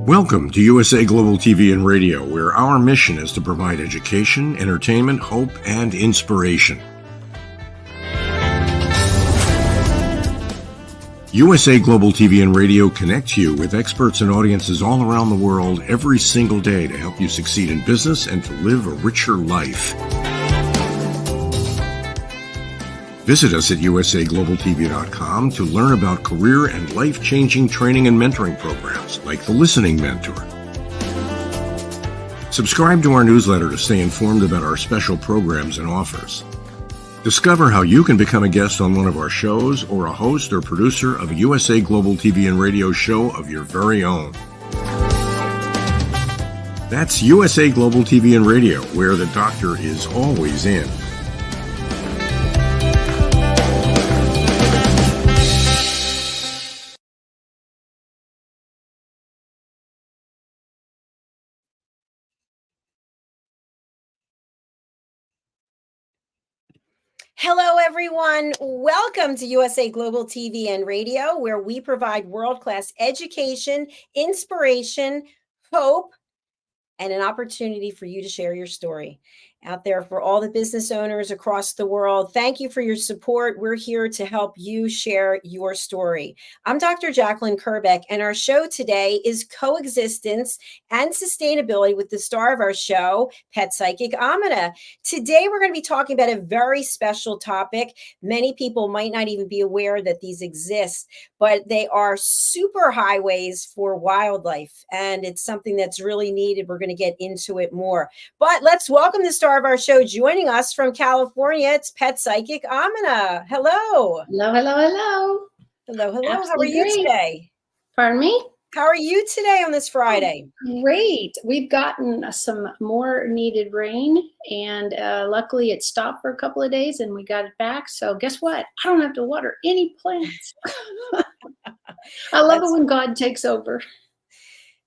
Welcome to USA Global TV and Radio, where our mission is to provide education, entertainment, hope, and inspiration. USA Global TV and Radio connects you with experts and audiences all around the world every single day to help you succeed in business and to live a richer life. Visit us at USAGlobalTV.com to learn about career and life-changing training and mentoring programs like the Listening Mentor. Subscribe to our newsletter to stay informed about our special programs and offers. Discover how you can become a guest on one of our shows or a host or producer of a USA Global TV and Radio show of your very own. That's USA Global TV and Radio, where the doctor is always in. Hello, everyone. Welcome to USA Global TV and Radio, where we provide world-class education, inspiration, hope, and an opportunity for you to share your story. Out there for all the business owners across the world, thank you for your support. We're here to help you share your story. I'm Dr. JACALYN KERBECK, and our show today is Coexistence and Sustainability with the star of our show, Pet Psychic Amina. Today, we're going to be talking about a very special topic. Many people might not even be aware that these exist, but they are super highways for wildlife, and it's something that's really needed. We're going to get into it more. But let's welcome the star of our show, joining us from California. It's Pet Psychic Amina. Hello. Hello, hello, hello. Hello, hello. Absolutely How are you great. today? Pardon me? How are you today on this Friday? Great. We've gotten some more needed rain, and luckily it stopped for a couple of days and we got it back. So guess what? I don't have to water any plants. I love it when God takes over.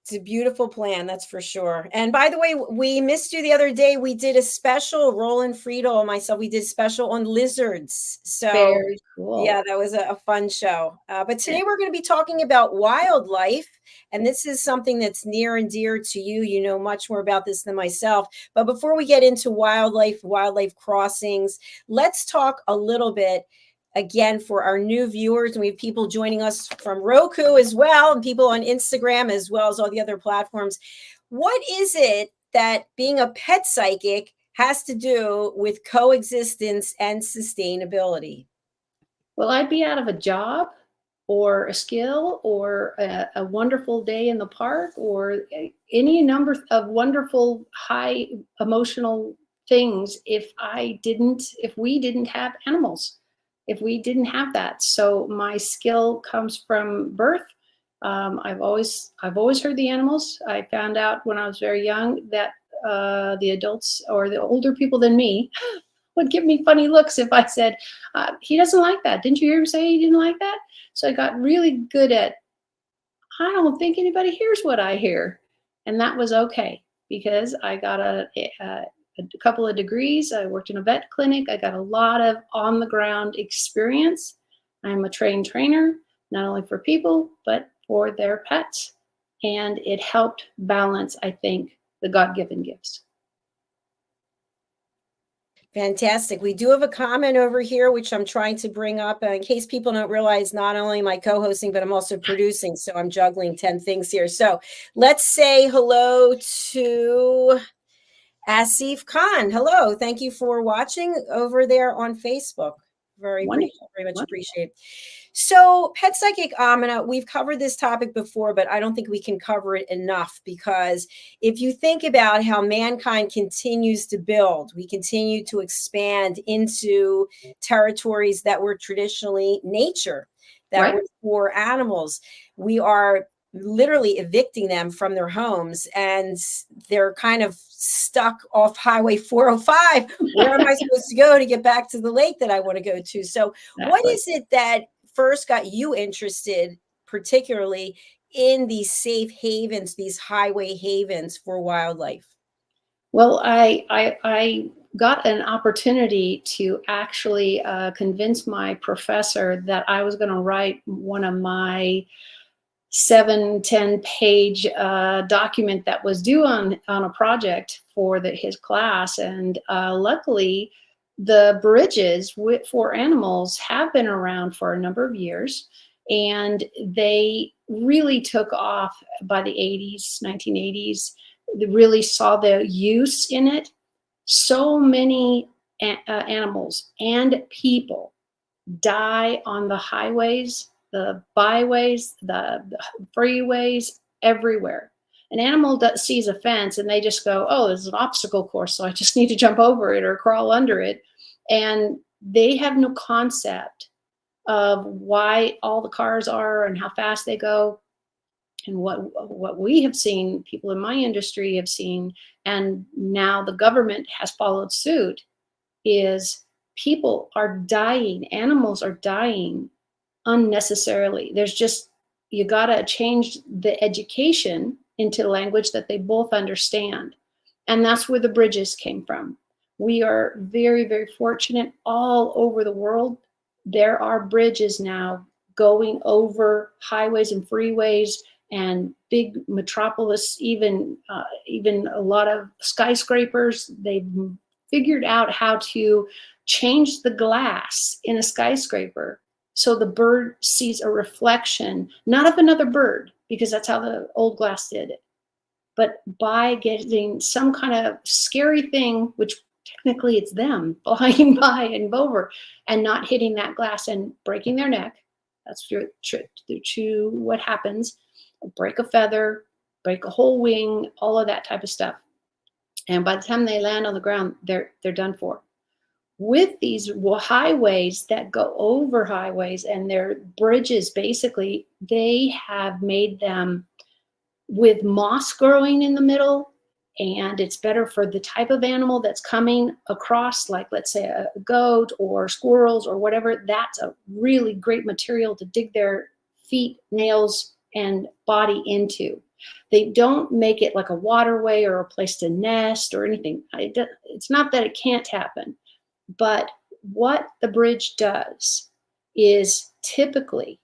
It's a beautiful plan, that's for sure. And by the way, we missed you the other day. We did a special, Roland Friedel and myself, we did special on lizards. So very cool. Yeah, that was a fun show. But today we're going to be talking about wildlife. And this is something that's near and dear to you. You know much more about this than myself. But before we get into wildlife crossings, let's talk a little bit again for our new viewers. And we have people joining us from Roku as well, and people on Instagram as well as all the other platforms. What is it that being a pet psychic has to do with coexistence and sustainability? Well, I'd be out of a job or a skill or a wonderful day in the park or any number of wonderful high emotional things if we didn't have animals. If we didn't have that. So my skill comes from birth. I've always heard the animals. I found out when I was very young that the adults or the older people than me would give me funny looks if I said, he doesn't like that. Didn't you hear him say he didn't like that? So I got really good at, I don't think anybody hears what I hear. And that was okay because I got a couple of degrees. I worked in a vet clinic. I got a lot of on-the-ground experience. I'm a trained trainer, not only for people, but for their pets. And it helped balance, I think, the God-given gifts. Fantastic. We do have a comment over here, which I'm trying to bring up in case people don't realize not only am I co-hosting, but I'm also producing. So I'm juggling 10 things here. So let's say hello to Asif Khan. Hello. Thank you for watching over there on Facebook. Very much appreciate. So Pet Psychic Amina, we've covered this topic before, but I don't think we can cover it enough because if you think about how mankind continues to build, we continue to expand into territories that were traditionally nature, that were for animals. We are literally evicting them from their homes and they're kind of stuck off Highway 405. Where am I supposed to go to get back to the lake that I want to go to? So what is it that first got you interested, particularly in these safe havens, these highway havens for wildlife? Well, I got an opportunity to actually convince my professor that I was going to write one of my 7-10 page document that was due on a project for his class. And luckily, the bridges for animals have been around for a number of years, and they really took off by the 80s, 1980s. They really saw the use in it. So many animals and people die on the highways, the byways, the freeways, everywhere. An animal sees a fence and they just go, oh, there's an obstacle course, so I just need to jump over it or crawl under it. And they have no concept of why all the cars are and how fast they go. And what we have seen, people in my industry have seen, and now the government has followed suit, is people are dying, animals are dying unnecessarily. There's just, you gotta change the education into language that they both understand. And that's where the bridges came from. We are very, very fortunate all over the world. There are bridges now going over highways and freeways and big metropolis, even a lot of skyscrapers. They've figured out how to change the glass in a skyscraper so the bird sees a reflection, not of another bird, because that's how the old glass did it, but by getting some kind of scary thing, which technically it's them flying by and over and not hitting that glass and breaking their neck. That's true what happens. Break a feather, break a whole wing, all of that type of stuff. And by the time they land on the ground, they're done for. With these highways that go over highways and their bridges, basically, they have made them with moss growing in the middle, and it's better for the type of animal that's coming across, like let's say a goat or squirrels or whatever. That's a really great material to dig their feet, nails, and body into. They don't make it like a waterway or a place to nest or anything. It's not that it can't happen, but what the bridge does is typically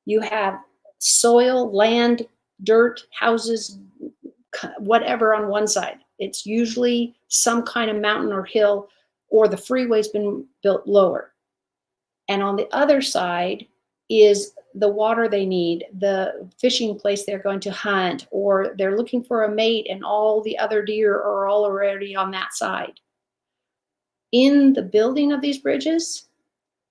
you have soil, land, dirt, houses, whatever on one side. It's usually some kind of mountain or hill, or the freeway's been built lower. And on the other side is the water they need, the fishing place they're going to hunt, or they're looking for a mate and all the other deer are all already on that side. In the building of these bridges,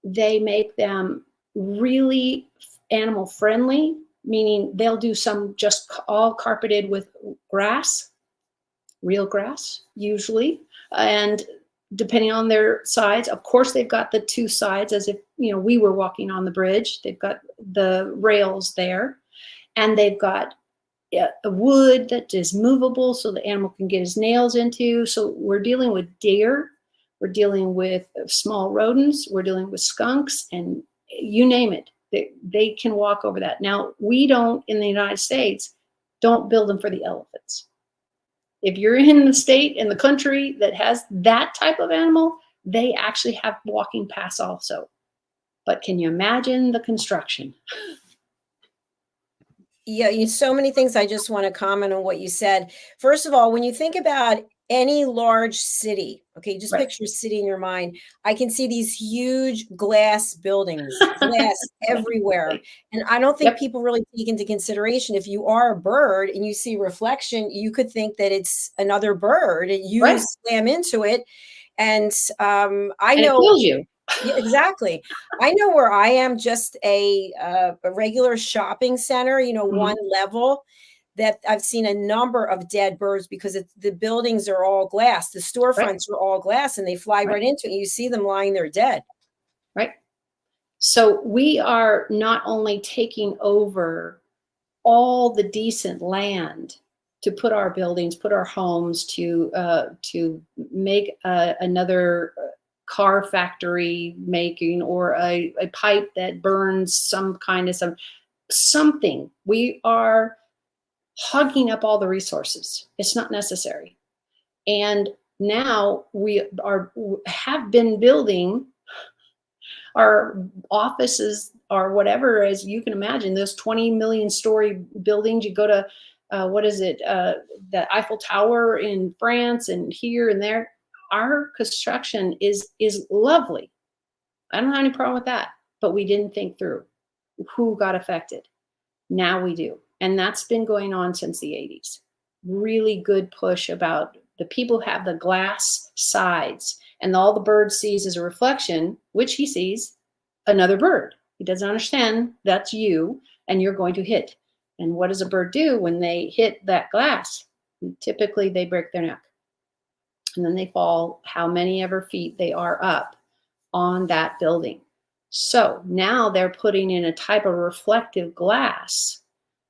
they make them really animal friendly, meaning they'll do some just all carpeted with grass, real grass usually, and depending on their sides. Of course, they've got the two sides as if, you know, we were walking on the bridge. They've got the rails there, and they've got a wood that is movable so the animal can get his nails into. So we're dealing with deer, we're dealing with small rodents, we're dealing with skunks, and you name it. They can walk over that. Now, we don't, in the United States, don't build them for the elephants. If you're in the state, in the country that has that type of animal, they actually have walking paths also. But can you imagine the construction? Yeah, so many things I just want to comment on what you said. First of all, when you think about any large city, okay, just picture a city in your mind. I can see these huge glass buildings, glass everywhere. And I don't think people really take into consideration, if you are a bird and you see reflection, you could think that it's another bird and you slam into it. And I know, it kills you. Yeah, exactly. I know where I am, just a regular shopping center, you know, one level, that I've seen a number of dead birds because the buildings are all glass. The storefronts are all glass and they fly right into it. And you see them lying there dead. Right. So we are not only taking over all the decent land to put our buildings, put our homes, to make another car factory making, or a pipe that burns some kind of something. We are hogging up all the resources. It's not necessary. And now we have been building our offices or whatever, as you can imagine, those 20 million story buildings. You go to, what is it? The Eiffel Tower in France and here and there. Our construction is lovely. I don't have any problem with that, but we didn't think through who got affected. Now we do. And that's been going on since the 80s. Really good push about the people have the glass sides, and all the bird sees is a reflection, which he sees another bird. He doesn't understand that's you and you're going to hit. And what does a bird do when they hit that glass? Typically they break their neck. And then they fall how many ever feet they are up on that building. So now they're putting in a type of reflective glass.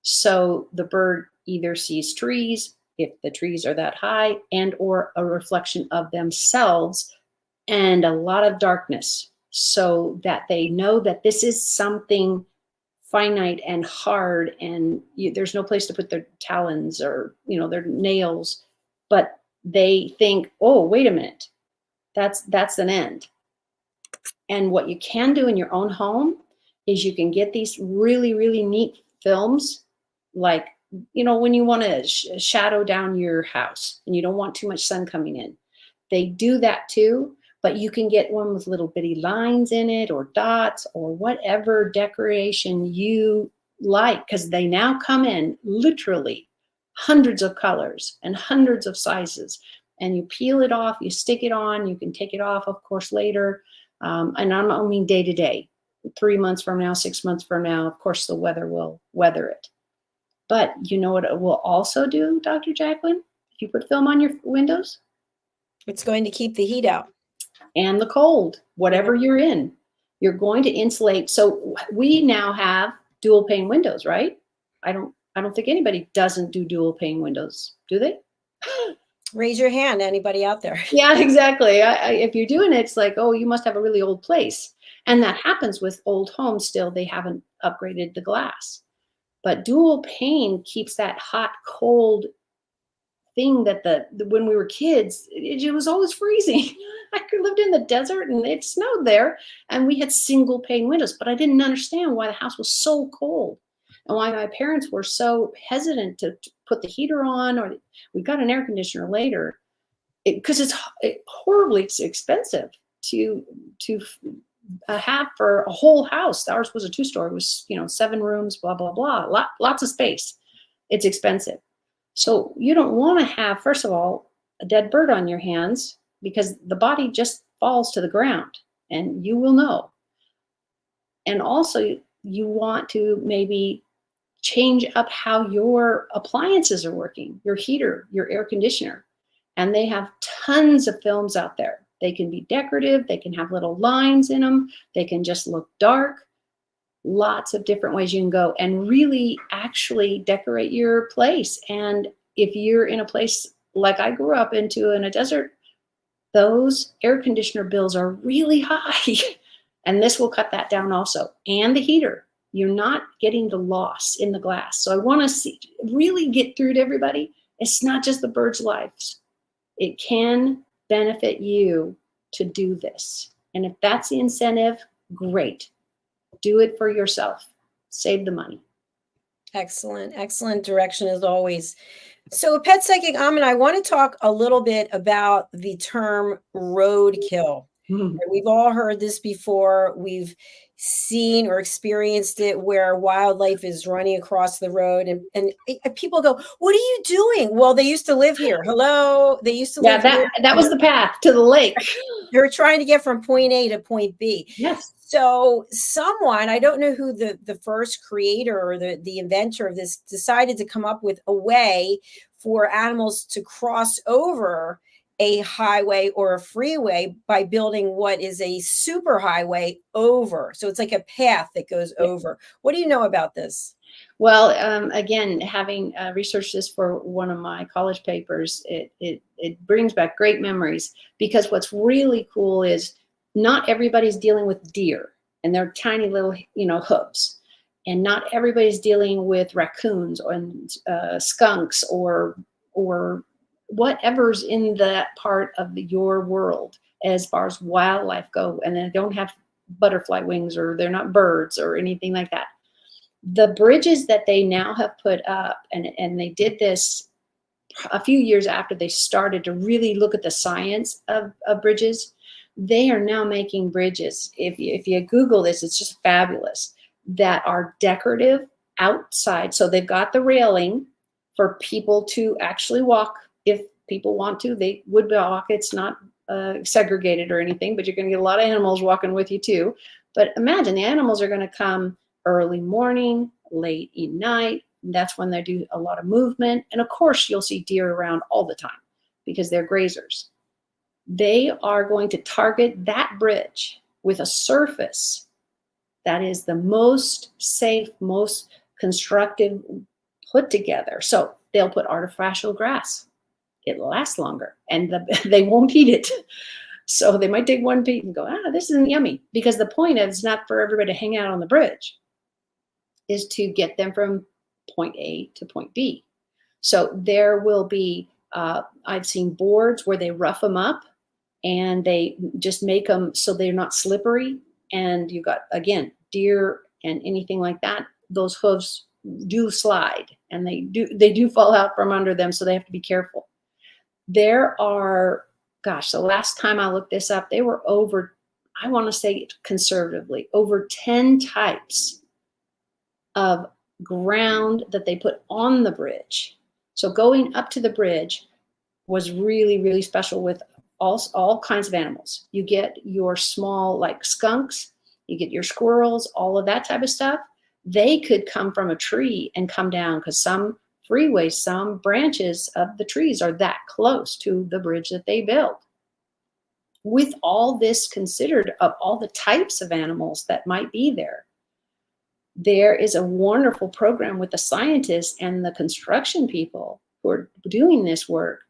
So the bird either sees trees, if the trees are that high, and or a reflection of themselves and a lot of darkness, so that they know that this is something finite and hard, and there's no place to put their talons or, you know, their nails, but they think, oh, wait a minute, that's an end. And what you can do in your own home is you can get these really, really neat films, like, you know, when you want to shadow down your house and you don't want too much sun coming in. They do that too, but you can get one with little bitty lines in it or dots or whatever decoration you like, because they now come in literally hundreds of colors and hundreds of sizes. And you peel it off, you stick it on, you can take it off, of course, later. And I don't mean day to day, 3 months from now, 6 months from now, of course, the weather will weather it. But you know what it will also do, Dr. Jacalyn? If you put film on your windows? It's going to keep the heat out. And the cold, whatever you're in, you're going to insulate. So we now have dual pane windows, right? I don't think anybody doesn't do dual pane windows, do they? Raise your hand, anybody out there? Yeah, exactly. If you're doing it, it's like, oh, you must have a really old place. And that happens with old homes still. They haven't upgraded the glass. But dual pane keeps that hot, cold thing that when we were kids, it was always freezing. I lived in the desert and it snowed there, and we had single pane windows, but I didn't understand why the house was so cold and why my parents were so hesitant to put the heater on, or we got an air conditioner later, because it's horribly expensive to have for a whole house. Ours was a 2-story, was, you know, 7 rooms, blah, blah, blah, lots of space. It's expensive. So you don't want to have, first of all, a dead bird on your hands, because the body just falls to the ground and you will know. And also you want to maybe change up how your appliances are working, your heater, your air conditioner. And they have tons of films out there. They can be decorative, they can have little lines in them, they can just look dark. Lots of different ways you can go and really actually decorate your place. And if you're in a place like I grew up in a desert, those air conditioner bills are really high. And this will cut that down also. And the heater, you're not getting the loss in the glass. So I want to really get through to everybody. It's not just the birds' lives. It can benefit you to do this. And if that's the incentive, great. Do it for yourself. Save the money. Excellent. Excellent direction as always. So Pet Psychic Amina, I want to talk a little bit about the term roadkill. We've all heard this before. We've seen or experienced it where wildlife is running across the road, and people go, what are you doing? Well, they used to live here. Hello. They used to live here. That was the path to the lake. They were trying to get from point A to point B. Yes. So someone, I don't know who the first creator or the inventor of this, decided to come up with a way for animals to cross over a highway or a freeway by building what is a super highway over. So it's like a path that goes over. What do you know about this? Well, again, having researched this for one of my college papers, it brings back great memories, because what's really cool is not everybody's dealing with deer and their tiny little, hooves. And not everybody's dealing with raccoons and skunks or whatever's in that part of your world as far as wildlife go. And they don't have butterfly wings, or they're not birds or anything like that. The bridges that they now have put up, and they did this a few years after they started to really look at the science of bridges, they are now making bridges. If you Google this, it's just fabulous, that are decorative outside. So they've got the railing for people to actually walk. If people want to, they would walk. It's not segregated or anything, but you're going to get a lot of animals walking with you too. But imagine the animals are going to come early morning, late night. That's when they do a lot of movement. And of course, you'll see deer around all the time because they're grazers. They are going to target that bridge with a surface that is the most safe, most constructive put together. So they'll put artificial grass. It lasts longer, and they won't eat it. So they might take one piece and go, this isn't yummy. Because the point is not for everybody to hang out on the bridge, is to get them from point A to point B. So there will be, I've seen boards where they rough them up and they just make them so they're not slippery. And you've got, again, deer and anything like that, those hooves do slide and they do fall out from under them. So they have to be careful. There are, gosh, the last time I looked this up, they were over, I want to say conservatively, over 10 types of ground that they put on the bridge. So going up to the bridge was really, really special with all kinds of animals. You get your small, like skunks, you get your squirrels, all of that type of stuff. They could come from a tree and come down, because some freeways, some branches of the trees are that close to the bridge that they built. With all this considered, of all the types of animals that might be there, there is a wonderful program with the scientists and the construction people who are doing this work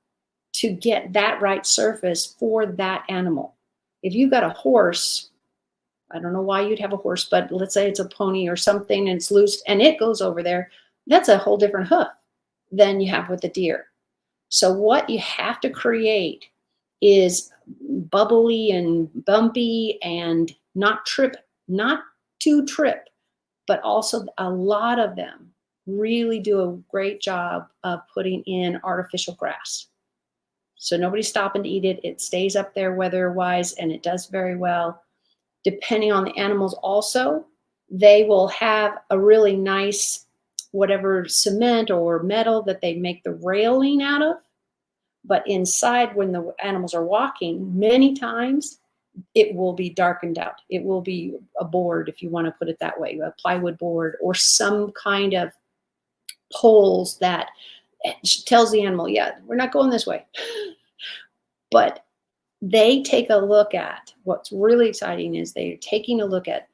to get that right surface for that animal. If you've got a horse, I don't know why you'd have a horse, but let's say it's a pony or something and it's loose and it goes over there, that's a whole different hoof than you have with the deer. So what you have to create is bubbly and bumpy and not to trip, but also a lot of them really do a great job of putting in artificial grass. So nobody's stopping to eat it. It stays up there weather-wise, and it does very well. Depending on the animals also, they will have a really nice, whatever cement or metal that they make the railing out of. But inside, when the animals are walking, many times it will be darkened out. It will be a board, if you want to put it that way, a plywood board or some kind of poles that tells the animal, yeah, we're not going this way. But they take a look at, what's really exciting is they're taking a look at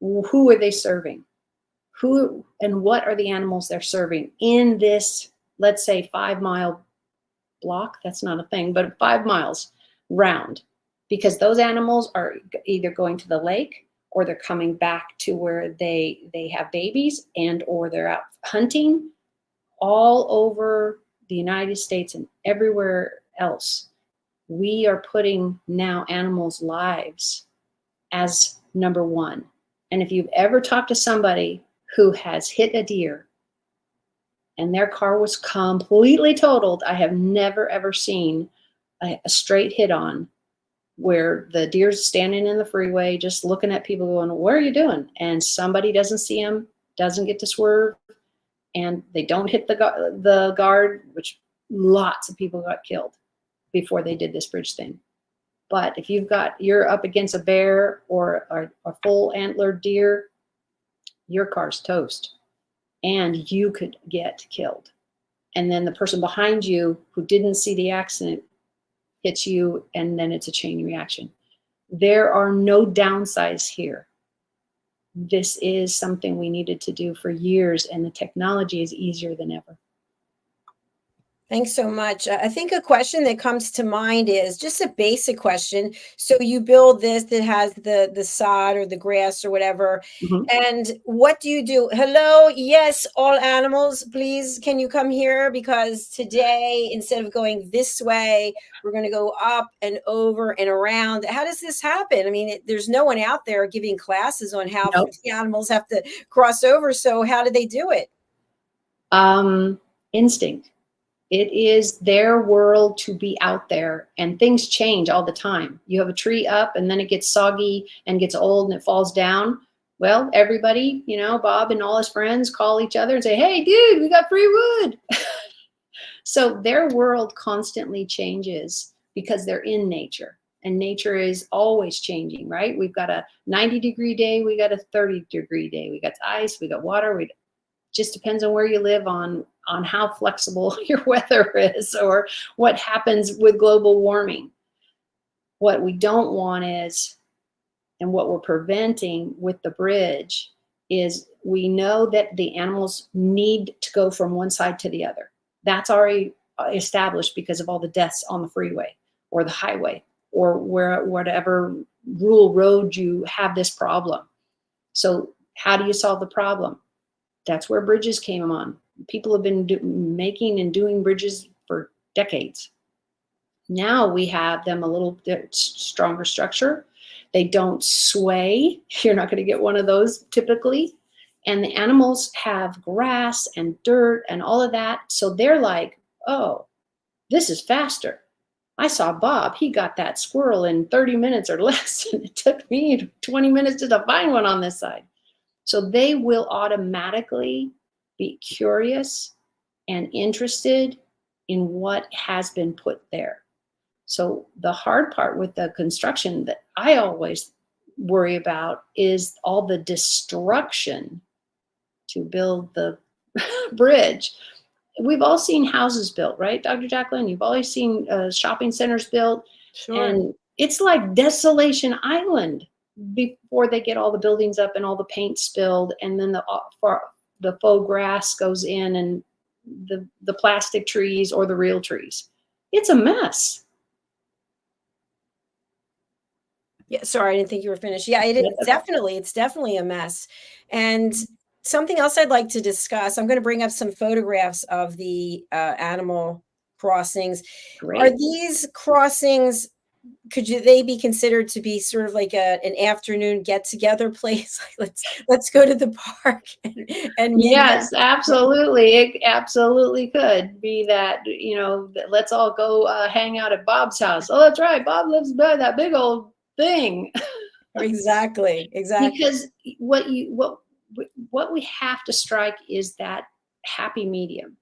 who are they serving? Who and what are the animals they're serving in this, let's say 5-mile block? That's not a thing, but 5 miles round. Because those animals are either going to the lake or they're coming back to where they have babies, and or they're out hunting all over the United States and everywhere else. We are putting now animals' lives as number one. And if you've ever talked to somebody who has hit a deer and their car was completely totaled, I have never, ever seen a straight hit on where the deer's standing in the freeway just looking at people going, what are you doing? And somebody doesn't see him, doesn't get to swerve, and they don't hit the guard, which lots of people got killed before they did this bridge thing. But if you're up against a bear or a full antlered deer, your car's toast and you could get killed. And then the person behind you who didn't see the accident hits you, and then it's a chain reaction. There are no downsides here. This is something we needed to do for years, and the technology is easier than ever. Thanks so much. I think a question that comes to mind is just a basic question. So you build this that has the sod or the grass or whatever, Mhm. and what do you do? Hello, yes, all animals, please, can you come here? Because today, instead of going this way, we're going to go up and over and around. How does this happen? I mean, there's no one out there giving classes on how Nope. the animals have to cross over. So how do they do it? Instinct. It is their world to be out there, and things change all the time. You have a tree up and then it gets soggy and gets old and it falls down. Well, everybody, you know, Bob and all his friends call each other and say, hey, dude, we got free wood. So their world constantly changes because they're in nature, and nature is always changing, right? We've got a 90-degree day, we got a 30-degree day, we got ice, we got water, just depends on where you live on how flexible your weather is or what happens with global warming. What we don't want is, and what we're preventing with the bridge is, we know that the animals need to go from one side to the other. That's already established because of all the deaths on the freeway or the highway or whatever rural road you have this problem. So how do you solve the problem? That's where bridges came on. People have been making and doing bridges for decades. Now we have them a little bit stronger structure. They don't sway. You're not going to get one of those typically. And the animals have grass and dirt and all of that. So they're like, oh, this is faster. I saw Bob, he got that squirrel in 30 minutes or less. And it took me 20 minutes to find one on this side. So they will automatically be curious and interested in what has been put there. So the hard part with the construction that I always worry about is all the destruction to build the bridge. We've all seen houses built, right, Dr. Jacalyn? You've always seen shopping centers built. Sure. And it's like Desolation Island before they get all the buildings up and all the paint spilled, and then the faux grass goes in, and the plastic trees or the real trees. It's a mess. Yeah, sorry, I didn't think you were finished. Yeah, it's definitely a mess. And something else I'd like to discuss, I'm going to bring up some photographs of the animal crossings. Great. Are these crossings, they be considered to be sort of like an afternoon get together place? Like, let's go to the park and yes, absolutely. It absolutely could be that, you know, let's all go hang out at Bob's house. Oh, that's right. Bob lives by that big old thing. Exactly. Because what we have to strike is that happy medium.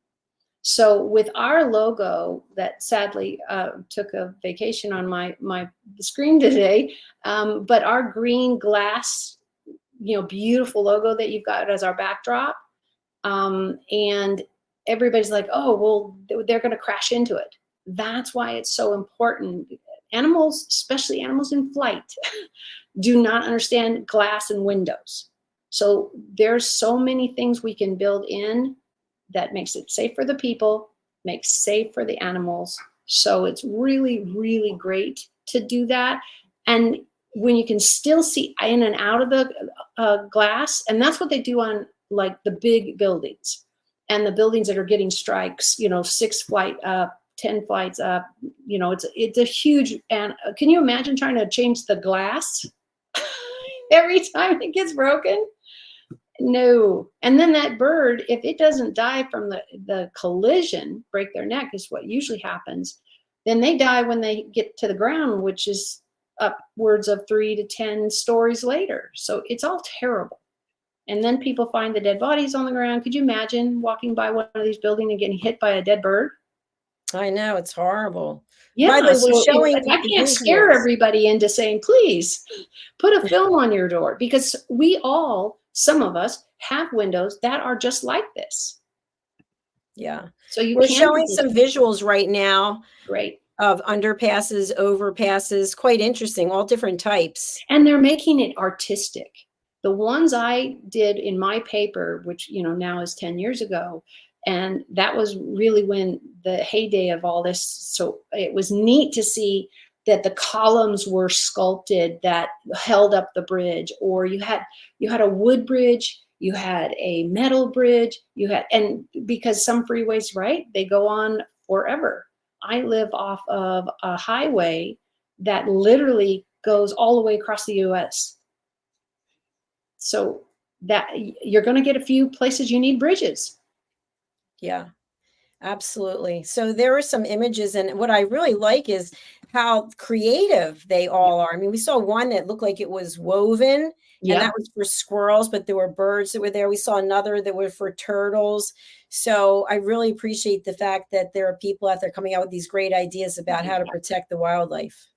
So with our logo that sadly took a vacation on my screen today, but our green glass, you know, beautiful logo that you've got as our backdrop, and everybody's like, oh, well, they're going to crash into it. That's why it's so important. Animals, especially animals in flight, do not understand glass and windows. So there's so many things we can build in that makes it safe for the people, makes safe for the animals. So it's really, really great to do that. And when you can still see in and out of the glass, and that's what they do on like the big buildings and the buildings that are getting strikes, you know, 6 flight up, 10 flights up, you know, it's a huge, and can you imagine trying to change the glass every time it gets broken? No. And then that bird, if it doesn't die from the collision, break their neck is what usually happens, then they die when they get to the ground, which is upwards of 3 to 10 stories later. So it's all terrible. And then people find the dead bodies on the ground. Could you imagine walking by one of these buildings and getting hit by a dead bird? I know, it's horrible. Yeah, By the way, so showing I can't scare everybody into saying, please put a film on your door, because some of us have windows that are just like this. Yeah. So we're showing some visuals right now. Great. Of underpasses, overpasses, quite interesting, all different types. And they're making it artistic. The ones I did in my paper, which, you know, now is 10 years ago, and that was really when the heyday of all this. So it was neat to see that the columns were sculpted that held up the bridge, or you had a wood bridge, you had a metal bridge, and because some freeways, right, they go on forever. I live off of a highway that literally goes all the way across the US. So that you're going to get a few places you need bridges. Yeah, absolutely. So there are some images, and what I really like is how creative they all are. I mean, we saw one that looked like it was woven, and that was for squirrels, but there were birds that were there. We saw another that were for turtles. So I really appreciate the fact that there are people out there coming out with these great ideas about how to protect the wildlife.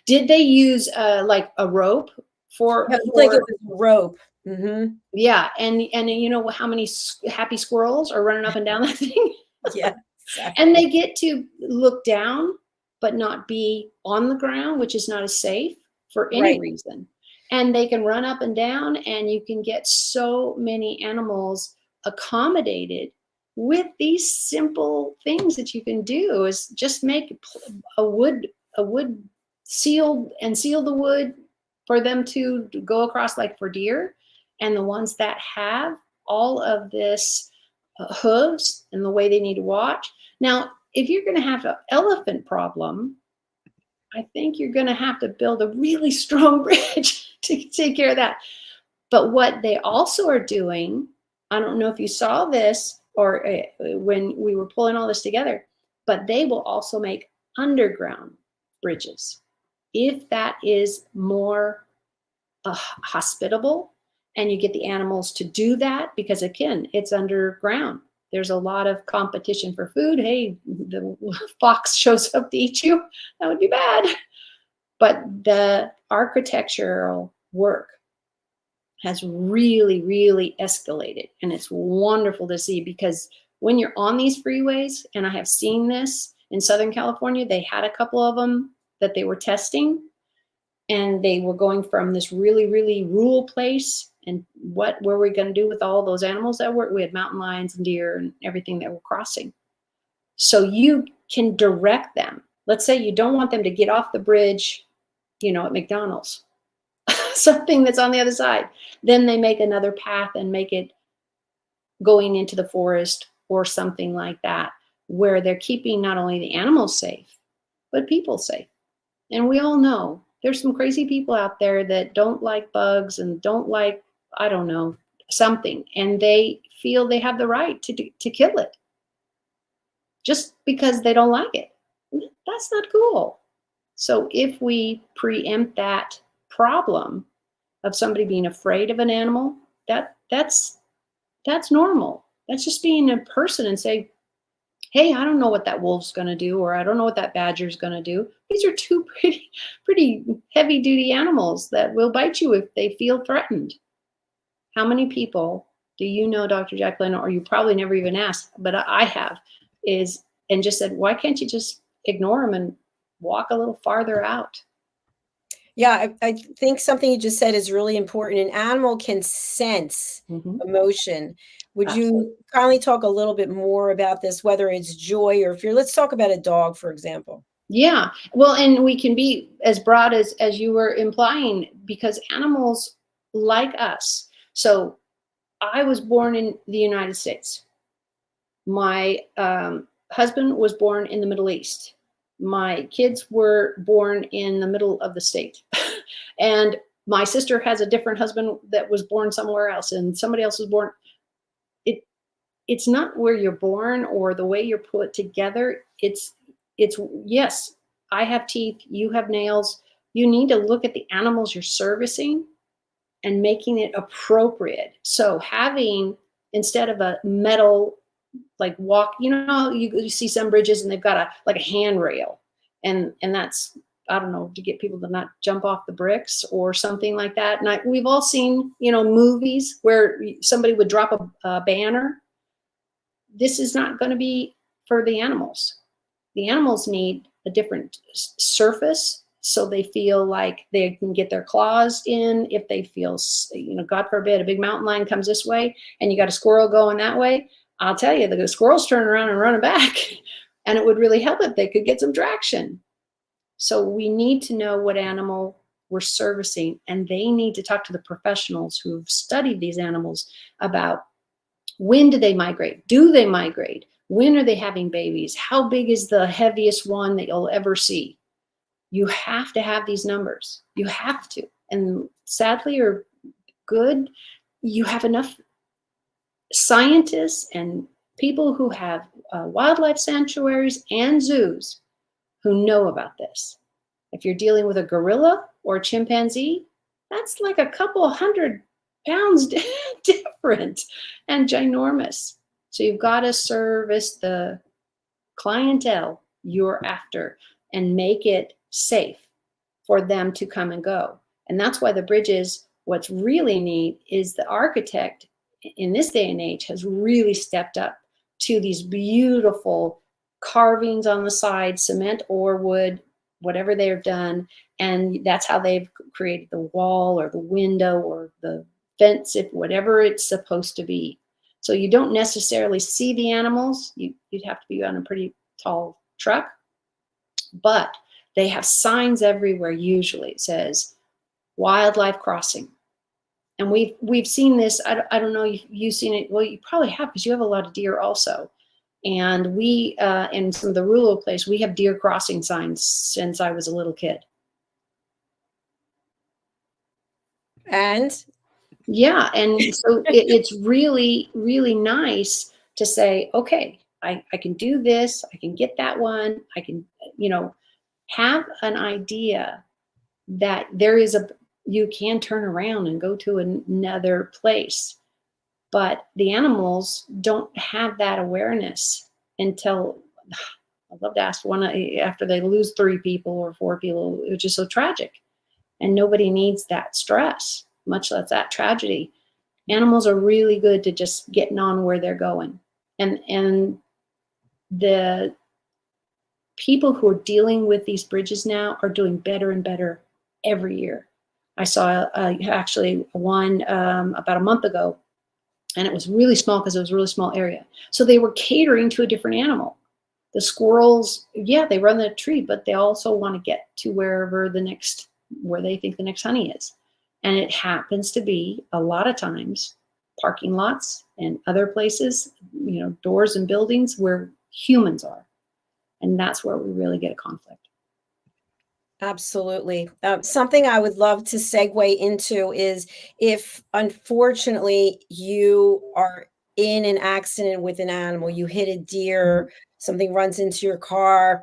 Did they use like a rope for? It looked like it was a rope. Mm-hmm. Yeah, and you know how many happy squirrels are running up and down that thing? Yeah, exactly. And they get to look down, but not be on the ground, which is not as safe for any reason. And they can run up and down, and you can get so many animals accommodated with these simple things that you can do. Is just make a wood seal the wood for them to go across, like for deer, and the ones that have all of this hooves and the way they need to watch. Now, if you're going to have an elephant problem, I think you're going to have to build a really strong bridge to take care of that. But what they also are doing, I don't know if you saw this or when we were pulling all this together, but they will also make underground bridges if that is more hospitable, and you get the animals to do that, because again, it's underground. There's a lot of competition for food. Hey, the fox shows up to eat you. That would be bad. But the architectural work has really, really escalated. And it's wonderful to see, because when you're on these freeways, and I have seen this in Southern California, they had a couple of them that they were testing, and they were going from this really, really rural place. And what were we going to do with all those animals that were? We had mountain lions and deer and everything that were crossing. So you can direct them. Let's say you don't want them to get off the bridge, you know, at McDonald's, something that's on the other side. Then they make another path and make it going into the forest or something like that, where they're keeping not only the animals safe, but people safe. And we all know there's some crazy people out there that don't like bugs and don't like, I don't know, something, and they feel they have the right to kill it just because they don't like it. That's not cool. So if we preempt that problem of somebody being afraid of an animal, that's normal. That's just being a person and say, hey, I don't know what that wolf's going to do, or I don't know what that badger's going to do. These are two pretty heavy duty animals that will bite you if they feel threatened. How many people do you know, Dr. JACALYN, or you probably never even asked, but I have, and just said, why can't you just ignore them and walk a little farther out? Yeah, I think something you just said is really important. An animal can sense emotion. Would you kindly talk a little bit more about this, whether it's joy or fear? Let's talk about a dog, for example. Yeah, well, and we can be as broad as you were implying, because animals like us. So I was born in the United States. My husband was born in the Middle East. My kids were born in the middle of the state. And my sister has a different husband that was born somewhere else, and somebody else was born. It's not where you're born or the way you're put together. It's yes, I have teeth, you have nails. You need to look at the animals you're servicing and making it appropriate. So having, instead of a metal, like walk, you know, you see some bridges and they've got a handrail, and that's, I don't know, to get people to not jump off the bricks or something like that. And we've all seen, you know, movies where somebody would drop a banner. This is not going to be for the animals. The animals need a different surface, so they feel like they can get their claws in. If they feel, you know, God forbid, a big mountain lion comes this way and you got a squirrel going that way, I'll tell you, the squirrel's turning around and running back. And it would really help if they could get some traction. So we need to know what animal we're servicing, and they need to talk to the professionals who've studied these animals about when do they migrate? Do they migrate? When are they having babies? How big is the heaviest one that you'll ever see? You have to have these numbers. You have to. And sadly or good, you have enough scientists and people who have wildlife sanctuaries and zoos who know about this. If you're dealing with a gorilla or a chimpanzee, that's like a couple 100 pounds different and ginormous. So you've got to service the clientele you're after and make it safe for them to come and go. And that's why the bridges, what's really neat is the architect in this day and age has really stepped up to these beautiful carvings on the side, cement or wood, whatever they've done. And that's how they've created the wall or the window or the fence, if whatever it's supposed to be. So you don't necessarily see the animals. You'd have to be on a pretty tall truck, but they have signs everywhere. Usually it says wildlife crossing. And we've seen this. I don't know if you've seen it. Well, you probably have, because you have a lot of deer also. And we, in some of the rural place, we have deer crossing signs since I was a little kid. And yeah, and so it's really, really nice to say, okay, I can do this, I can get that one, I can, have an idea that you can turn around and go to another place. But the animals don't have that awareness until, I'd love to ask one, after they lose 3 people or 4 people, which is so tragic. And nobody needs that stress, much less that tragedy. Animals are really good to just getting on where they're going. And the people who are dealing with these bridges now are doing better and better every year. I saw actually one about a month ago, and it was really small because it was a really small area. So they were catering to a different animal. The squirrels, yeah, they run the tree, but they also want to get to where they think the next honey is. And it happens to be a lot of times parking lots and other places, doors and buildings where humans are. And that's where we really get a conflict. Absolutely. Something I would love to segue into is if, unfortunately, you are in an accident with an animal, you hit a deer, something runs into your car,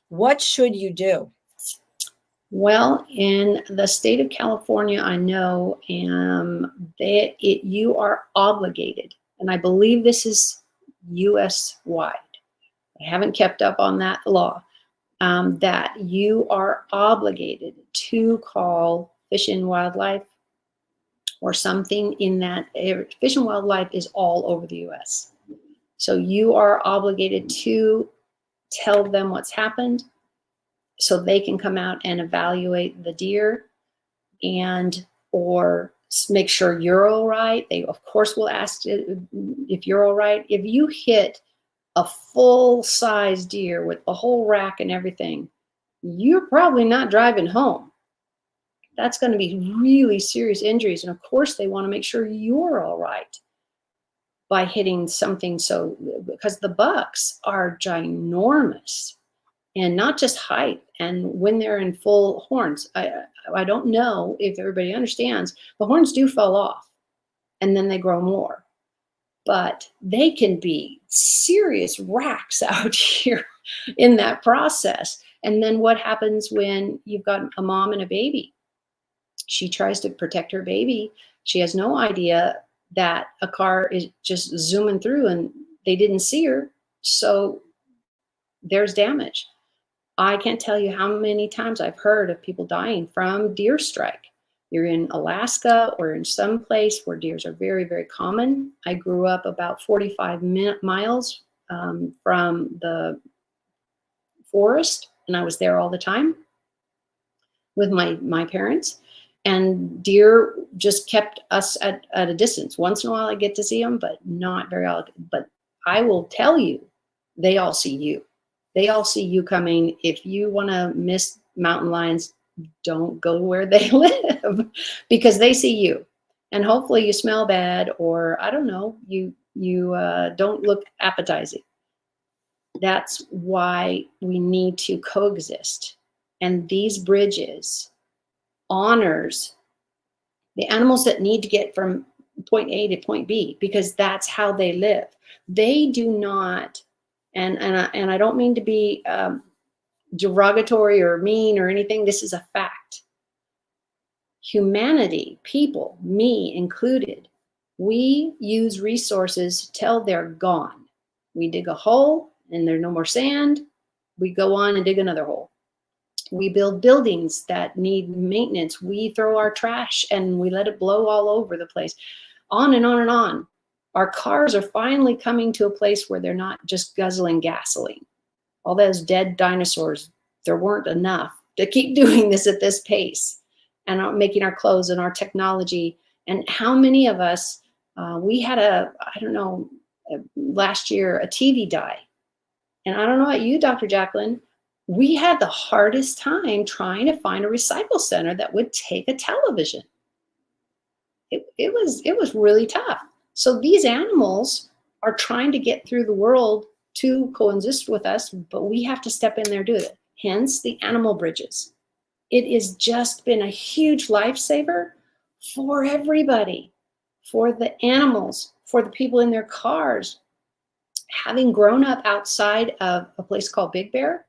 what should you do? Well, in the state of California, I know you are obligated, and I believe this is U.S. wide. I haven't kept up on that law. That you are obligated to call Fish and Wildlife or something in that area. Fish and Wildlife is all over the U.S. So you are obligated to tell them what's happened so they can come out and evaluate the deer or make sure you're all right. They, of course, will ask if you're all right. If you hit a full-size deer with a whole rack and everything, you're probably not driving home. That's going to be really serious injuries. And of course, they want to make sure you're all right by hitting something because the bucks are ginormous, and not just height. And when they're in full horns, I don't know if everybody understands, the horns do fall off and then they grow more. But they can be serious racks out here in that process. And then what happens when you've got a mom and a baby? She tries to protect her baby. She has no idea that a car is just zooming through and they didn't see her. So there's damage. I can't tell you how many times I've heard of people dying from deer strike. You're in Alaska or in some place where deers are very, very common. I grew up about 45 miles from the forest, and I was there all the time with my parents. And deer just kept us at a distance. Once in a while I get to see them, but not very often. But I will tell you, they all see you. They all see you coming. If you want to miss mountain lions, don't go where they live because they see you. And hopefully you smell bad, or I don't know, you don't look appetizing. That's why we need to coexist. And these bridges honors the animals that need to get from point A to point B, because that's how they live. They do not, and I don't mean to be derogatory or mean or anything. This is a fact. Humanity, people, me included, we use resources till they're gone. We dig a hole and there's no more sand. We go on and dig another hole. We build buildings that need maintenance. We throw our trash and we let it blow all over the place. On and on and on. Our cars are finally coming to a place where they're not just guzzling gasoline. All those dead dinosaurs, there weren't enough to keep doing this at this pace, and making our clothes and our technology. And how many of us, we had I don't know, last year, a TV die. And I don't know about you, Dr. Jacalyn, we had the hardest time trying to find a recycle center that would take a television. It was really tough. So these animals are trying to get through the world to coexist with us, but we have to step in there and do it. Hence the animal bridges. It has just been a huge lifesaver for everybody, for the animals, for the people in their cars. Having grown up outside of a place called Big Bear,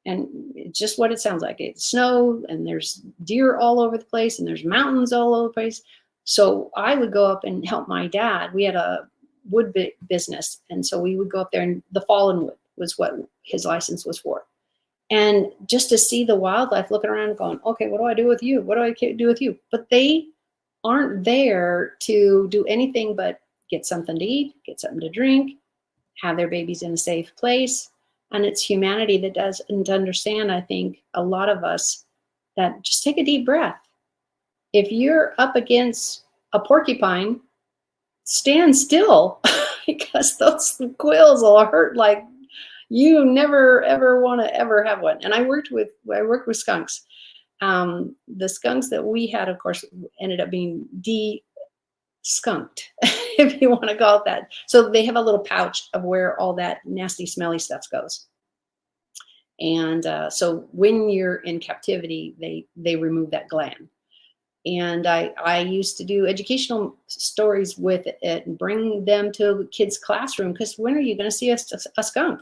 and it's just what it sounds like. It's snow and there's deer all over the place and there's mountains all over the place. So I would go up and help my dad. We had a wood business. And so we would go up there, and the fallen wood was what his license was for. And just to see the wildlife looking around going, okay, what do I do with you? What do I do with you? But they aren't there to do anything but get something to eat, get something to drink, have their babies in a safe place. And it's humanity that doesn't understand, I think, a lot of us, that just take a deep breath. If you're up against a porcupine, stand still because those quills will hurt like you never ever want to ever have one. And I worked with skunks. The skunks that we had, of course, ended up being de-skunked, if you want to call it that. So they have a little pouch of where all that nasty, smelly stuff goes. And so when you're in captivity, they remove that gland. And I used to do educational stories with it and bring them to kids' classroom, because when are you going to see a skunk?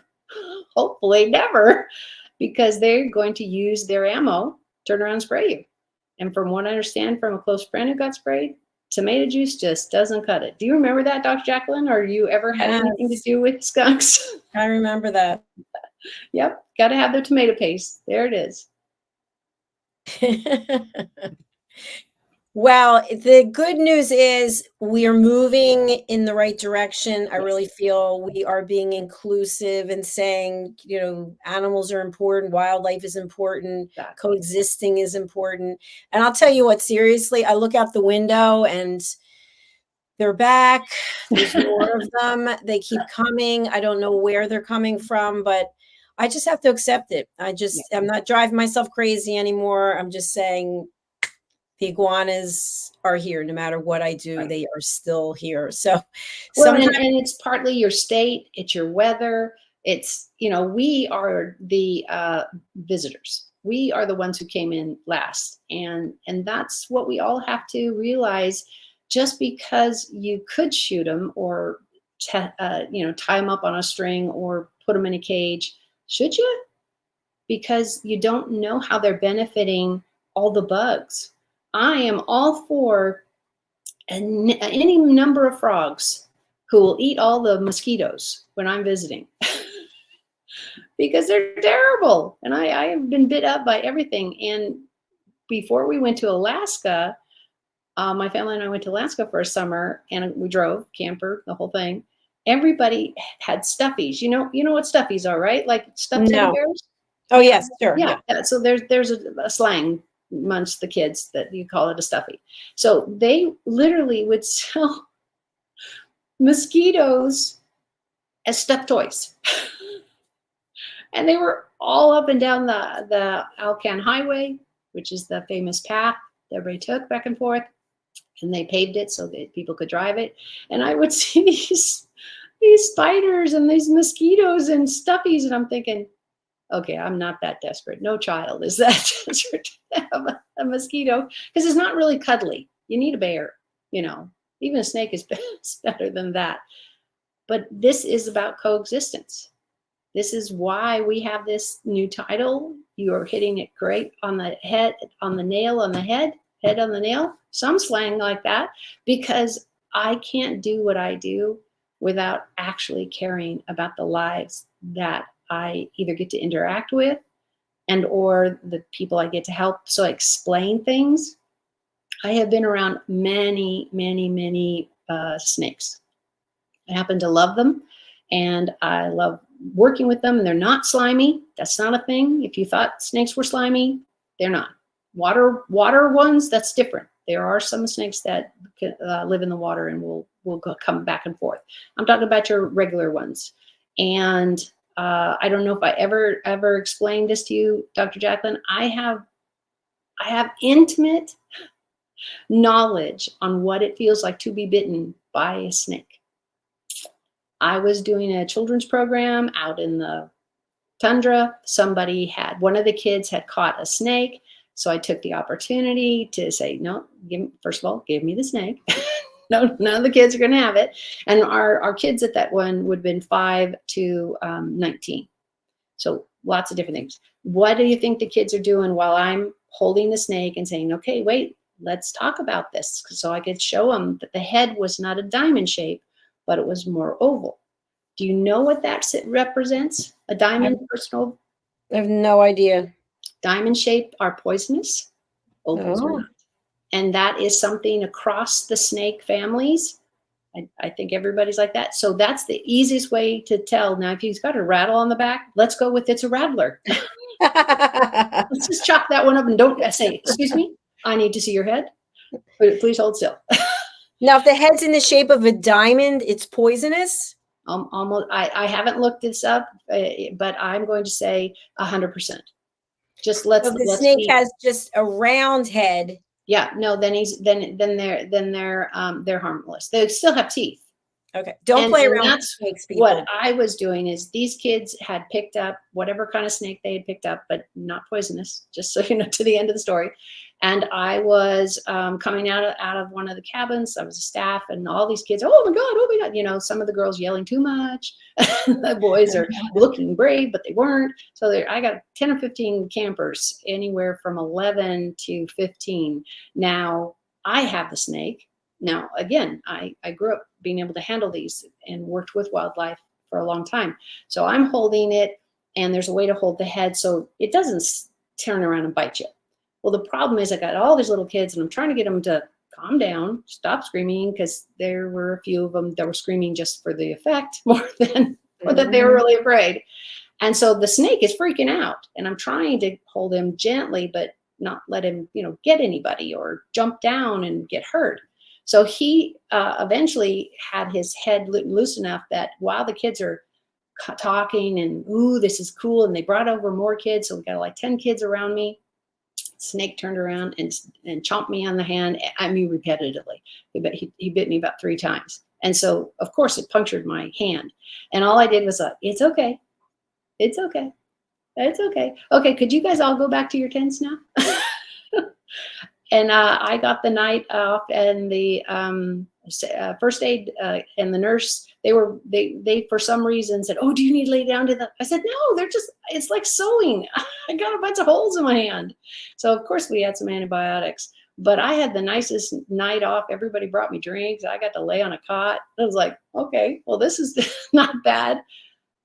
Hopefully never, because they're going to use their ammo, turn around and spray you. And from what I understand from a close friend who got sprayed, tomato juice just doesn't cut it. Do you remember that, Dr. Jacalyn? Or you ever had anything to do with skunks? I remember that. Yep, got to have the tomato paste. There it is. Well, the good news is we are moving in the right direction. I really feel we are being inclusive and saying, you know, animals are important, wildlife is important, coexisting is important. And I'll tell you what, seriously, I look out the window and they're back. There's more of them. They keep coming. I don't know where they're coming from, but I just have to accept it. I'm not driving myself crazy anymore. I'm just saying, the iguanas are here. No matter what I do, they are still here. So, well, and it's partly your state, it's your weather. It's, you know, we are the visitors. We are the ones who came in last. And that's what we all have to realize. Just because you could shoot them or, you know, tie them up on a string or put them in a cage, should you? Because you don't know how they're benefiting all the bugs. I am all for any number of frogs who will eat all the mosquitoes when I'm visiting because they're terrible. And I have been bit up by everything. And before we went to Alaska, my family and I went to Alaska for a summer, and we drove, camper, the whole thing. Everybody had stuffies. You know what stuffies are, right? Like stuffed teddy bears. Oh yes, sure. Yeah. So there's a slang amongst the kids that you call it a stuffy. So they literally would sell mosquitoes as stuffed toys. And they were all up and down the Alcan Highway, which is the famous path that everybody took back and forth. And they paved it so that people could drive it. And I would see these spiders and these mosquitoes and stuffies. And I'm thinking, okay, I'm not that desperate. No child is that desperate to have a mosquito, because it's not really cuddly. You need a bear, you know. Even a snake is better than that. But this is about coexistence. This is why we have this new title. You are hitting it great on the head, on the nail on the head on the nail. Some slang like that, because I can't do what I do without actually caring about the lives that I either get to interact with and or the people I get to help. So I explain things. I have been around many, many, many snakes. I happen to love them, and I love working with them. They're not slimy. That's not a thing. If you thought snakes were slimy, they're not. Water ones, that's different. There are some snakes that can, live in the water and will come back and forth. I'm talking about your regular ones. And I don't know if I ever explained this to you, Dr. JACALYN. I have intimate knowledge on what it feels like to be bitten by a snake. I was doing a children's program out in the tundra. One of the kids had caught a snake. So I took the opportunity to say, no, first of all, give me the snake. No, none of the kids are going to have it. And our kids at that one would have been 5 to 19. So lots of different things. What do you think the kids are doing while I'm holding the snake and saying, okay, wait, let's talk about this. So I could show them that the head was not a diamond shape, but it was more oval. Do you know what that represents? A diamond personal? I have no idea. Diamond shape are poisonous. Ovals are not. And that is something across the snake families. I think everybody's like that. So that's the easiest way to tell. Now, if he's got a rattle on the back, let's go with it's a rattler. Let's just chop that one up and don't say, excuse me, I need to see your head. Please hold still. Now, if the head's in the shape of a diamond, it's poisonous? Almost. I haven't looked this up, but I'm going to say 100%. Just let's. So the snake has just a round head. Yeah, no, then they're harmless. They still have teeth. Okay. Don't play around with snakes, people. What I was doing is these kids had picked up whatever kind of snake they had picked up, but not poisonous, just so you know, to the end of the story. And I was coming out of one of the cabins. I was a staff, and all these kids, oh my God, you know, some of the girls yelling too much. The boys are looking brave, but they weren't. So I got 10 or 15 campers, anywhere from 11 to 15. Now, I have the snake. Now, again, I grew up being able to handle these and worked with wildlife for a long time. So I'm holding it, and there's a way to hold the head so it doesn't turn around and bite you. Well, the problem is I got all these little kids, and I'm trying to get them to calm down, stop screaming, because there were a few of them that were screaming just for the effect more than that they were really afraid. And so the snake is freaking out, and I'm trying to hold him gently, but not let him, you know, get anybody or jump down and get hurt. So he eventually had his head loose enough that while the kids are talking and, ooh, this is cool, and they brought over more kids, so we got like 10 kids around me, snake turned around and chomped me on the hand. I mean, repetitively. He bit me about 3 times. And so, of course, it punctured my hand. And all I did was, it's okay. It's okay. It's okay. Okay, could you guys all go back to your tents now? And I got the night off, and the first aid and the nurse, they for some reason said, oh, do you need to lay down to the, I said, no, it's like sewing. I got a bunch of holes in my hand. So of course we had some antibiotics, but I had the nicest night off. Everybody brought me drinks. I got to lay on a cot. I was like, okay, well, this is not bad.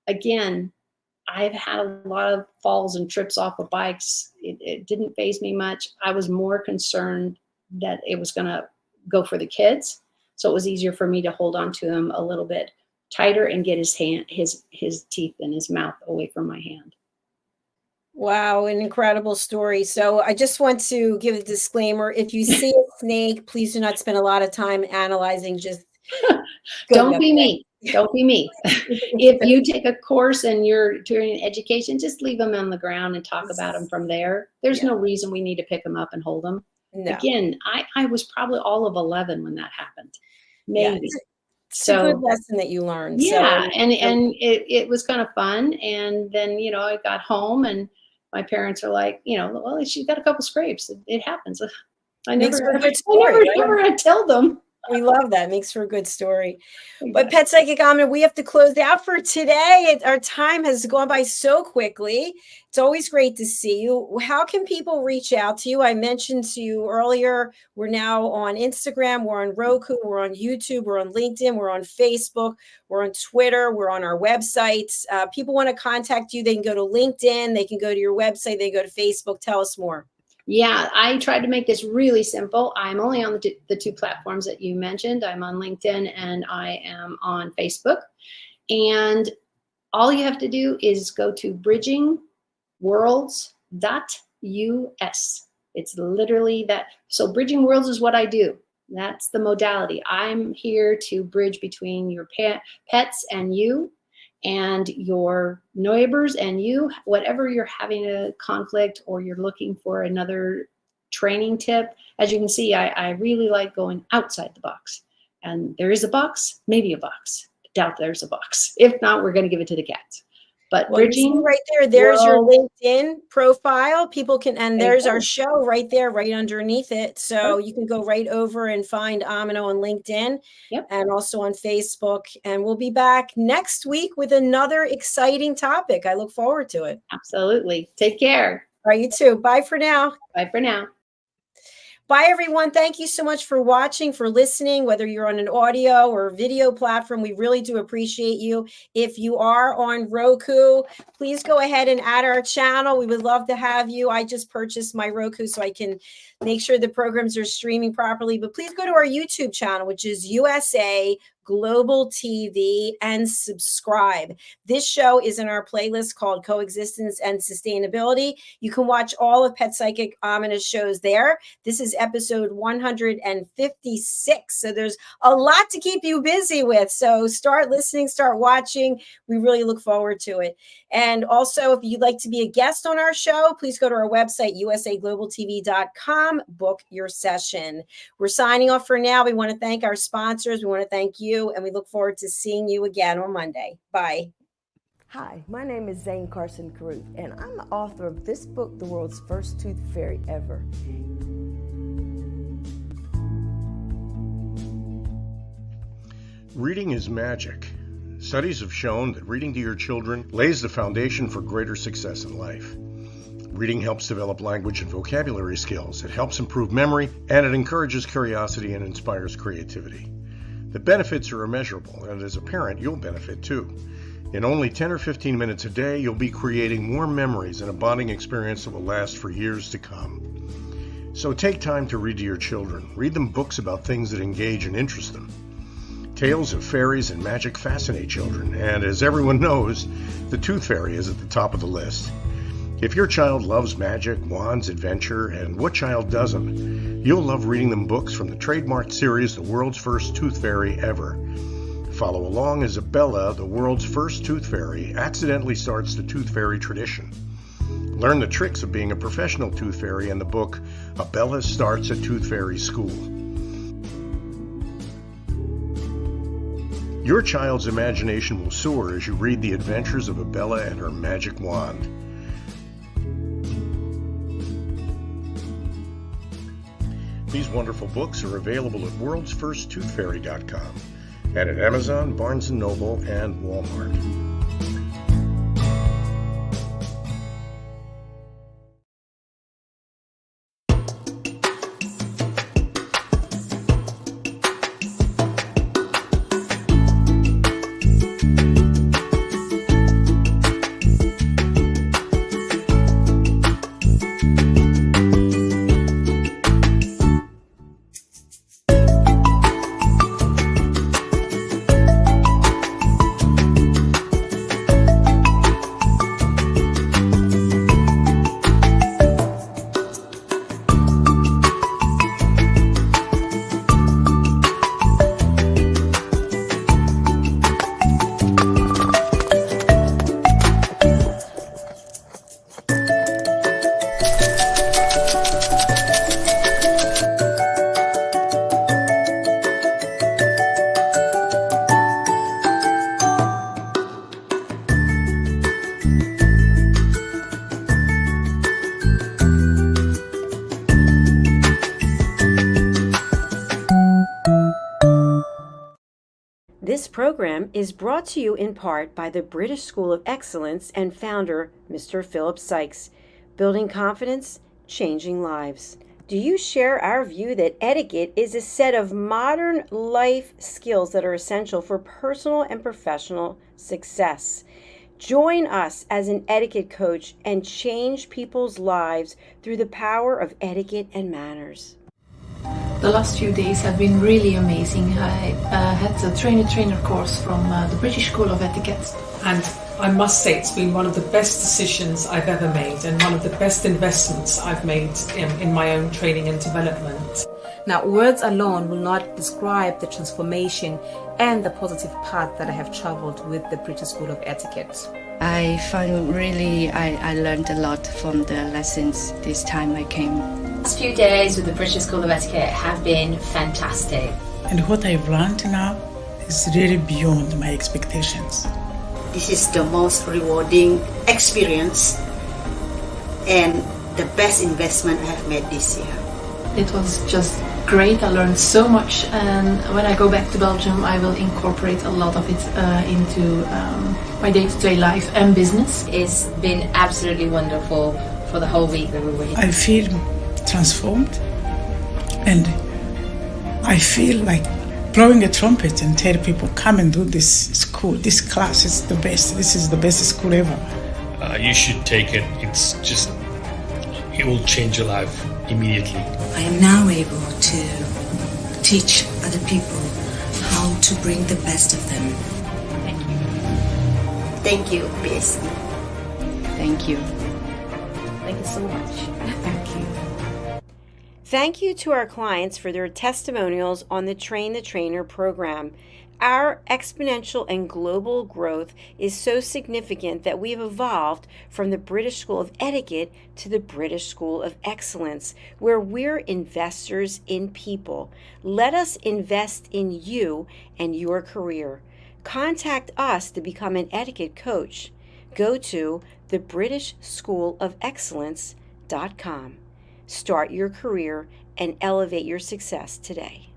Again, I've had a lot of falls and trips off of bikes. It didn't faze me much. I was more concerned that it was going to go for the kids. So it was easier for me to hold on to him a little bit tighter and get his teeth and his mouth away from my hand. Wow, an incredible story. So I just want to give a disclaimer. If you see a snake, please do not spend a lot of time analyzing. Just don't be me. Don't be me. If you take a course and you're doing education, just leave them on the ground and talk about them from there. There's no reason we need to pick them up and hold them. No. Again, I was probably all of 11 when that happened. Maybe. Yeah, it's a good lesson that you learned. Yeah, so, and it was kind of fun. And then, you know, I got home and my parents are like, you know, well, she's got a couple scrapes. It happens. I never tell them. We love that. Makes for a good story. But Pet Psychic Amina, we have to close out for today. Our time has gone by so quickly. It's always great to see you. How can people reach out to you? I mentioned to you earlier, we're now on Instagram, we're on Roku, we're on YouTube, we're on LinkedIn, we're on Facebook, we're on Twitter, we're on our websites. People want to contact you, they can go to LinkedIn, they can go to your website, they can go to Facebook. Tell us more. Yeah, I tried to make this really simple. I'm only on the two platforms that you mentioned. I'm on LinkedIn and I am on Facebook. And all you have to do is go to bridgingworlds.us. It's literally that. So Bridging Worlds is what I do. That's the modality. I'm here to bridge between your pets and you, and your neighbors and you, whatever you're having a conflict or you're looking for another training tip. As you can see, I really like going outside the box. And there is a box, maybe a box. Doubt there's a box. If not, we're going to give it to the cats. But bridging right there, there's your LinkedIn profile. People can, and there's our show right there, right underneath it. So you can go right over and find Amina on LinkedIn and also on Facebook. And we'll be back next week with another exciting topic. I look forward to it. Absolutely. Take care. All right, you too. Bye for now. Bye for now. Bye, everyone. Thank you so much for watching, for listening, whether you're on an audio or video platform. We really do appreciate you. If you are on Roku, please go ahead and add our channel. We would love to have you. I just purchased my Roku so I can make sure the programs are streaming properly. But please go to our YouTube channel, which is USA Global TV, and subscribe. This show is in our playlist called Coexistence and Sustainability. You can watch all of Pet Psychic Amina's shows there. This is episode 156. So there's a lot to keep you busy with. So start listening, start watching. We really look forward to it. And also, if you'd like to be a guest on our show, please go to our website, usaglobaltv.com, book your session. We're signing off for now. We want to thank our sponsors. We want to thank you. And we look forward to seeing you again on Monday. Bye. Hi, my name is Zane Carson Caruth, and I'm the author of this book, The World's First Tooth Fairy Ever. Reading is magic. Studies have shown that reading to your children lays the foundation for greater success in life. Reading helps develop language and vocabulary skills. It helps improve memory, and it encourages curiosity and inspires creativity. The benefits are immeasurable, and as a parent, you'll benefit too. In only 10 or 15 minutes a day, you'll be creating more memories and a bonding experience that will last for years to come. So take time to read to your children. Read them books about things that engage and interest them. Tales of fairies and magic fascinate children, and as everyone knows, the Tooth Fairy is at the top of the list. If your child loves magic, wands, adventure, and what child doesn't, you'll love reading them books from the trademarked series, The World's First Tooth Fairy Ever. Follow along as Abella, the world's first tooth fairy, accidentally starts the tooth fairy tradition. Learn the tricks of being a professional tooth fairy in the book, Abella Starts a Tooth Fairy School. Your child's imagination will soar as you read the adventures of Abella and her magic wand. These wonderful books are available at worldsfirsttoothfairy.com and at Amazon, Barnes & Noble, and Walmart. This program is brought to you in part by the British School of Excellence and founder, Mr. Philip Sykes. Building confidence, changing lives. Do you share our view that etiquette is a set of modern life skills that are essential for personal and professional success? Join us as an etiquette coach and change people's lives through the power of etiquette and manners. The last few days have been really amazing. I had a trainer course from the British School of Etiquette. And I must say it's been one of the best decisions I've ever made and one of the best investments I've made in my own training and development. Now, words alone will not describe the transformation and the positive path that I have traveled with the British School of Etiquette. I find really I learned a lot from the lessons this time I came. The last few days with the British School of Etiquette have been fantastic. And what I've learned now is really beyond my expectations. This is the most rewarding experience and the best investment I have made this year. It was just great. I learned so much, and when I go back to Belgium I will incorporate a lot of it into my day-to-day life and business. It's been absolutely wonderful for the whole week that we were here. I feel transformed, and I feel like blowing a trumpet and tell people, come and do this school, this class is the best, this is the best school ever. You should take it. It will change your life immediately. I am now able to teach other people how to bring the best of them. Thank you. Thank you, BSc. Thank you. Thank you so much. Thank you. Thank you to our clients for their testimonials on the Train the Trainer program. Our exponential and global growth is so significant that we've evolved from the British School of Etiquette to the British School of Excellence, where we're investors in people. Let us invest in you and your career. Contact us to become an etiquette coach. Go to thebritishschoolofexcellence.com. Start your career and elevate your success today.